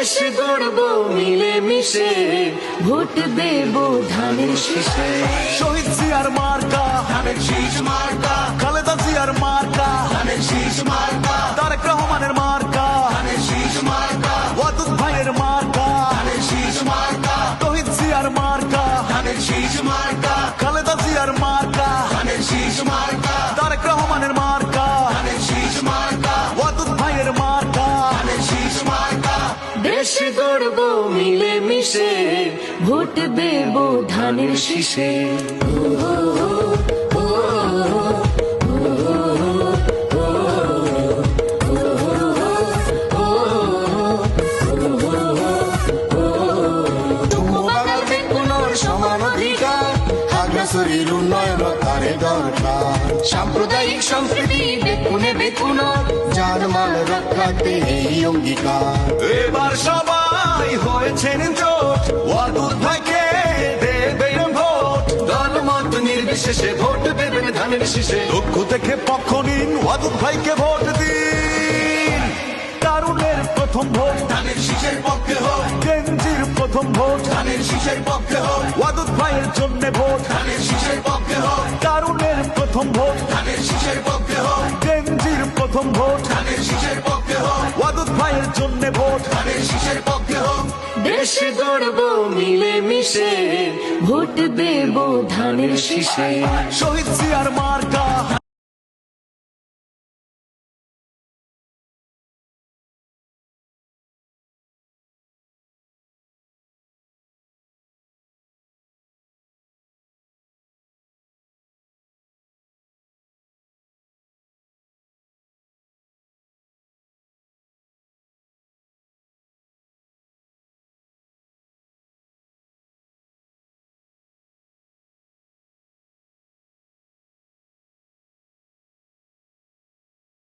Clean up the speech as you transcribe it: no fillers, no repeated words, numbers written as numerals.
দেশ গড়ব মিলে মিশে, ভোট দেব ধানের শীষে। শহীদ জিয়ার মার্কা ধানের শীষ মার্কা, খালেদা জিয়ার মার্কা ধানের শীষ মার্কা, তারেক রহমানের মার্কা ধানের শীষ মার্কা, ওয়াদুদ ভাইয়ের মার্কা ধানের শীষ মার্কা, শহীদ জিয়ার মার্কা ধানের শীষ মার্কা, খালেদা জিয়ার মার্কা ধানের শীষ মার্কা, তারেক রহমানের মার্কা ধানের শীষ মার্কা, ওয়াদুদ ভাইয়ের মার্কা ধানের শীষ মার্কা। দেশ গড়ব মিলে মিশে, ভোট দেব ধানের শীষে। সমান অধিকার, খাগড়াছড়ির উন্নয়ন তারে দরকার। সাম্প্রদায়িক সম্প্রীতি বেকুনে বেকুন, জানমাল রক্ষাতে এই অঙ্গীকার। এবার সবাই হয়েছেন জোট, ওয়াদুদ ভাইকে দেবেন ভোট। দলমত নির্বিশেষে ভোট দেবেন ধানের শীষে। লক্ষ থেকে পক্ষ নিন, ওয়াদুদ ভাইকে ভোট দিন। তারুণের প্রথম ভোট ধানের শীষের পক্ষে হোক, গেঞ্জির প্রথম ভোট ধানের শীষের পক্ষে হোক, ওয়াদুদ ভাইয়ের জন্য ভোট। ধানের শীষের পক্ষে হোক, তারুণের প্রথম ভোট ধানের শীষের পক্ষে হোক, গেঞ্জির প্রথম ভোট ধানের শীষের পক্ষে হোক, ওয়াদুদ ভাইয়ের জন্য ভোট। ধানের শীষের পক্ষে হোক। দেশ গড়ব মিলে মিশে, ভোট দেব ধানের শীষে। শহীদ জিয়ার মার্কা